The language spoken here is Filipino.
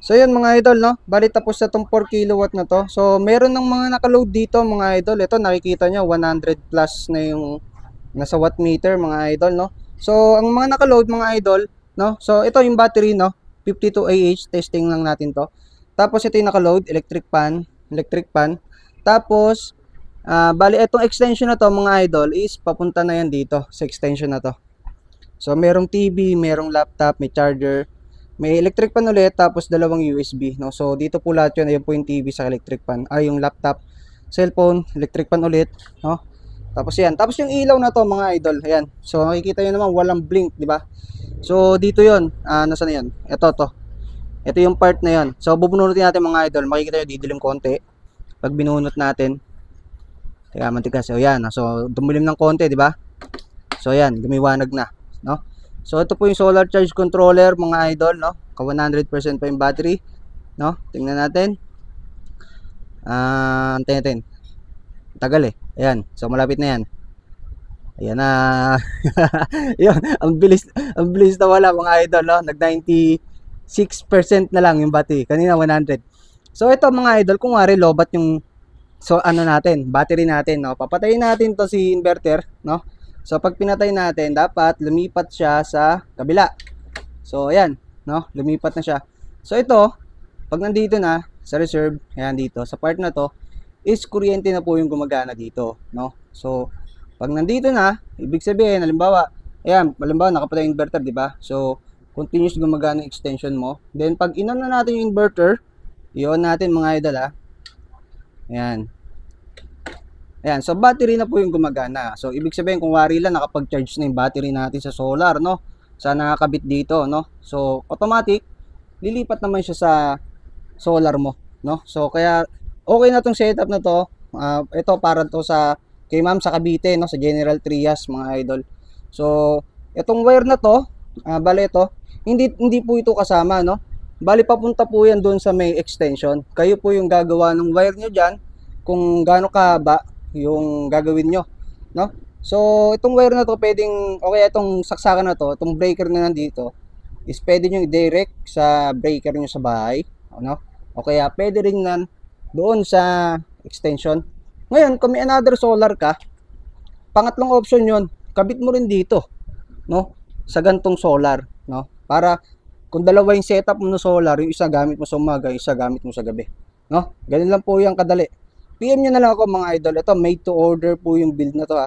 So yun mga idol, no? Bali tapos na tong 4 kilowatt na to. So meron ng mga nakaload dito mga idol. Ito nakikita nyo 100 plus na yung nasa watt meter mga idol, no? So ang mga nakaload mga idol, no? So ito yung battery, no? 52 testing lang natin to. Tapos ito yung nakaload, electric pan. Tapos bali itong extension na to mga idol is papunta na yan dito sa extension na to. So merong TV, merong laptop, may charger, may electric pan ulit, tapos dalawang USB, no? So dito po lahat yun, ayun po yung TV sa electric pan, yung laptop, cellphone, electric pan ulit, no? Tapos yan, tapos yung ilaw na to mga idol, ayan. So makikita nyo naman walang blink, di ba? So dito yun, nasaan na yan? Ito yung part na yan. So bubunutin natin mga idol, makikita nyo didilim konti. Pag binunot natin, teka mantigas, so yan, so dumilim ng konti, di ba? So yan, lumiwanag na, no? So ito po yung solar charge controller mga idol, no? Ka 100% pa yung battery, no? Tingnan natin. Antayin natin. Tagal eh. Ayan. So malapit na yan. Ayan na. Yun, ang bilis na wala mga idol, no? Nag 96% na lang yung battery. Kanina 100. So ito mga idol, kung wari lobat yung natin, battery natin, no? Papatayin natin to si inverter, no? So pag pinatay natin, dapat lumipat siya sa kabila. So ayan, no? Lumipat na siya. So ito, pag nandito na sa reserve, ayan dito, sa part na to, is kuryente na po yung gumagana dito, no? So pag nandito na, ibig sabihin, halimbawa, ayan, halimbawa nakapatay yung inverter, di ba? So continuous gumagana yung extension mo. Then pag inon na natin yung inverter, i-on natin mga idol, ayan. Ayan, so battery na po yung gumagana. So ibig sabihin kung wari lang nakapag-charge na yung battery natin sa solar, no? Sa nakakabit dito, no? So automatic lilipat naman siya sa solar mo, no? So kaya okay na tong setup na to. Ito para to sa kay Ma'am sa Cavite, no? Sa General Trias mga idol. So itong wire na to, bale ito, hindi po ito kasama, no? Bali papunta po yan doon sa may extension. Kayo po yung gagawa ng wire nyo dyan kung gaano kahaba yung gagawin nyo, no? So itong wire na to pwedeng, okay, itong saksakan na to, itong breaker na nandito is pwede nyo i-direct sa breaker nyo sa bahay, no? O kaya pwede rin nan doon sa extension. Ngayon kung may another solar ka, pangatlong option yon, kabit mo rin dito, no? Sa gantong solar, no? Para kung dalawa yung setup mo ng solar, yung isa gamit mo sa umaga, yung isa gamit mo sa gabi, no? Ganun lang po yung kadali. PM nyo na lang ako mga idol. Ito, made to order po yung build na to,